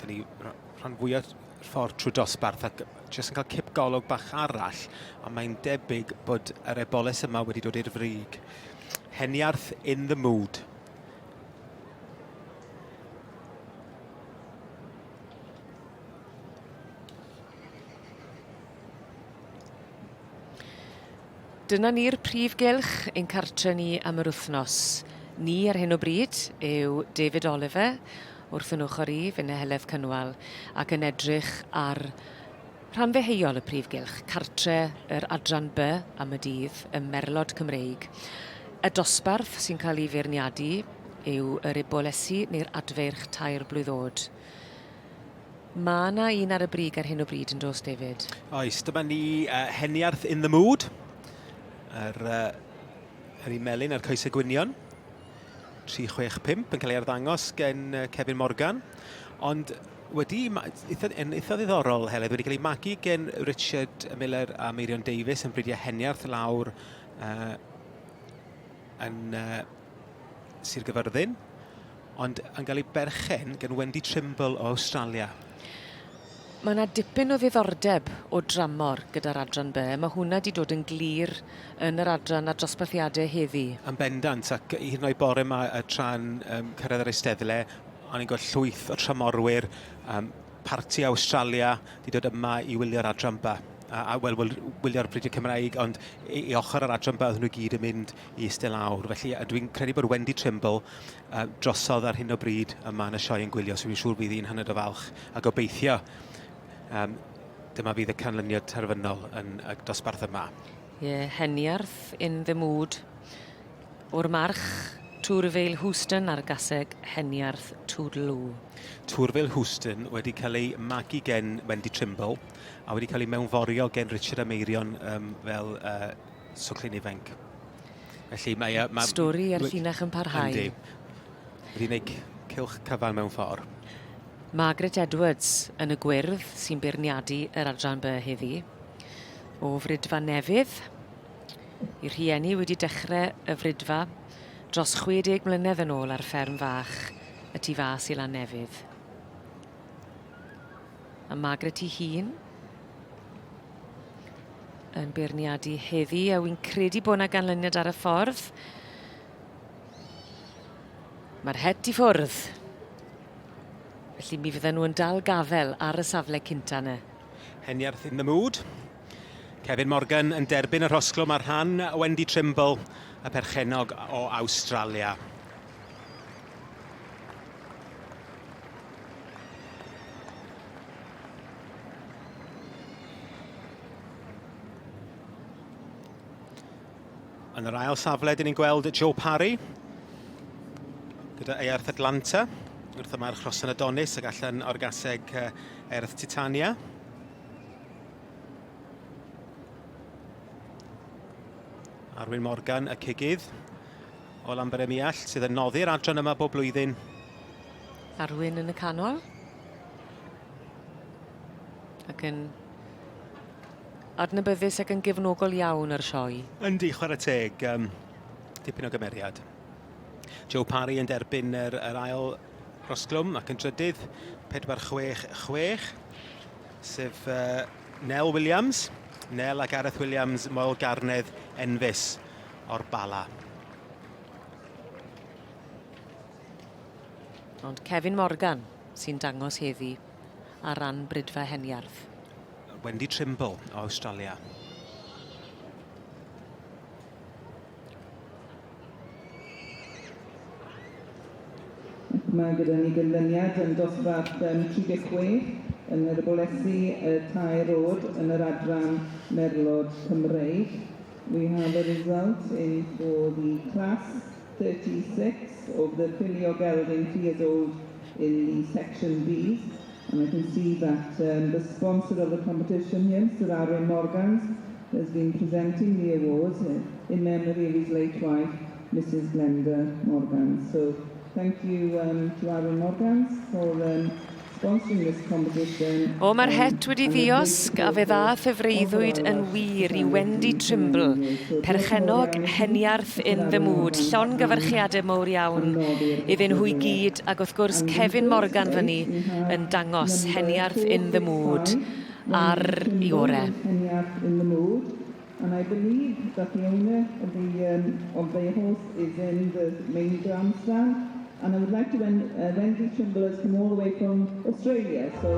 dyn ni rhan fwyaf ffordd trwy dosbarth ac jyst yn cael cip golwg bach arall, a mae'n debyg bod yr Eboles yma wedi dod i'r frig. Heniarth in the mood. Dyna ni'r prif gylch ein cartre ni am yr wythnos. Ni ar hyn o bryd yw David Oliver wrth yn ochr i fy Heledd Cynwal ac yn edrych ar rhan ddeheuol y prif gylch, cartre yr adran B am y dydd, y Merlod Cymreig. Y dosbarth sy'n cael ei feirniadu yw yr Eboles neu'r Adfarch Tair blwyddod. Mae yna un ar y brig ar hyn o bryd yn dos, David? Oes, dyma ni heniarth in the mood. Yr melyn a'r coesau gwynion. 365 yn cael ei arddangos gen Kevin Morgan. Ond wedi, yn eitha ddiddorol, Heledd, wedi cael ei magu gen Richard Miller a Meirion Davies yn bridiau heniarth lawr yn Sir Gyfyrddin. Ond yn cael ei berchen gen Wendy Trimble o Australia. Mae yna dipyn o ddiddordeb o dramor gyda'r adran B. Mae hwnna wedi dod yn glir yn yr adran a dosbarthiadau heddi. Yn bendant, ac hyd yn oed bore yma tra'n cyrraedd yr eisteddle, o'n i'n gweld llwyth o tramorwyr, parti Australia wedi dod yma i wylio'r adran B. Wylio'r bridiau Cymraeg, ond i ochr yr adran B oedden nhw gyd yn mynd i eistedd lawr. Felly dwi'n credu bod Wendy Trimble drosodd ar hyn o bryd yma yn y sioe yn gwylio, so fi'n siŵr bydd hi'n hynod o falch a gobeithio. Dyma fydd y canlyniad terfynol yn y dosbarth yma. Heniarth in the mood. O'r march, Twrfeil Houston ar gaseg heniarth Toodaloo. Twrfeil Houston wedi cael ei magu gen Wendy Trimble a wedi cael ei mewnforio gen Richard a Meirion fel soclyn ifanc. Felly mae stori ar llinach yn parhau. Wedi gwneud cylch cyfan mewn ffordd. Margaret Edwards yn y gwyrdd sy'n beirniadu yr adran B heddi. O frydfa newydd. I'r rhieni wedi dechrau y frydfa dros 60 mlynedd yn ôl ar fferm fach y tu fas i lan newydd. A Margaret ei hun yn beirniadu heddi a wy'n credu bod yna ganlyniad ar y ffordd. Mae'r het i ffwrdd. Felly mi fydden nhw yn dal gafel ar y safle cynta yna. Heniarth in the mood. Kevin Morgan yn derbyn y rhosglwm ar rhan Wendy Trimble, y perchenog o Australia. Yn yr ail safle, dyn ni'n gweld Joe Parry gyda Earth Atlanta. Wrth yma'r Chrosan Adonis ac allan o'r gaseg Earth Titania. Arwyn Morgan y cigydd o Lamberemiall sydd yn noddi'r adran yma bob blwyddyn. Arwyn yn y canol. Ac yn adnabyddus ac yn gefnogol iawn ar sioe. Yndi, chwarae teg, dipyn o gymeriad. Joe Parry yn derbyn yr ail rhosglwm ac yn drydydd 4-6-6 sef Nell Williams. Nell a Gareth Williams, Moel Garnedd enfys o'r Bala. Ond Kevin Morgan sy'n dangos heddi ar ran brydfa heniarth. Wendy Trimble o Australia. Mae gyda ni ganlyniad yn dosbarth 36 yn yr Eboles Tair yn yr adran Merlod Cymreig. We have a result for the class 36 of the Filio Gelding 3 in the section B. And I can see that the sponsor of the competition here, Mr. Arwyn Morgan, has been presenting the awards in memory of his late wife, Mrs. Glenda Morgan. So thank you to Arwyn Morgan for sponsoring this competition. O, mae'r het wedi ddiosg a fe ddath y freuddwyd yn wir I Wendy Trimble, perchenog heniarth in the mood, llon gyfarchiadau mowr iawn iddyn nhw I gyd ac wrth gwrs Kevin Morgan fyny yn dangos heniarth in the mood ar I orau. And I believe that the owner of the horse is in the main grandstand. And I would like to Wendy Trimble has come all the way from Australia. So.